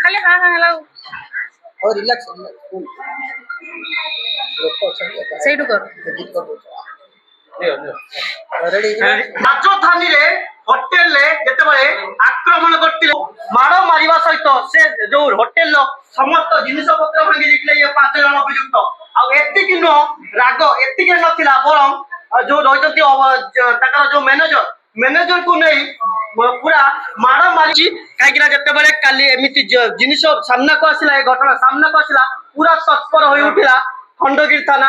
खाली हाँ हाँ हेलो और रिलैक्स ସେଇଠୁ କର ରାଜଧାନୀ ରେ ହୋଟେଲ ରେ ଯେତେବେଳେ ଆକ୍ରମଣ କରିଥିଲେ ମାଡ଼ ମାରିବା ସହିତ ସେ ଯୋଉ ହୋଟେଲ ସମସ୍ତ ଜିନିଷ ପତ୍ର ଭାଙ୍ଗି ଦେଇଥିଲେ ଇଏ 5 ଜଣ ଅଭିଯୁକ୍ତ। ଆଉ ଏତିକି ନୁହଁ ରାଗ ଏତିକି ନଥିଲା ବରଂ ଯୋଉ ରହିଛନ୍ତି ତାଙ୍କର ଯୋଉ ମ୍ୟାନେଜର କୁ ନେଇ ପୁରା ମାଡ଼ ମାରିଛି କାହିଁକିନା ଯେତେବେଳେ କାଲି ଏମିତି ଜିନିଷ ସାମ୍ନାକୁ ଆସିଲା ଏ ଘଟଣା ସାମ୍ନାକୁ ଆସିଲା ପୁରା ତତ୍ପର ହୋଇ ଉଠିଲା ଖଣ୍ଡଗିରି ଥାନା।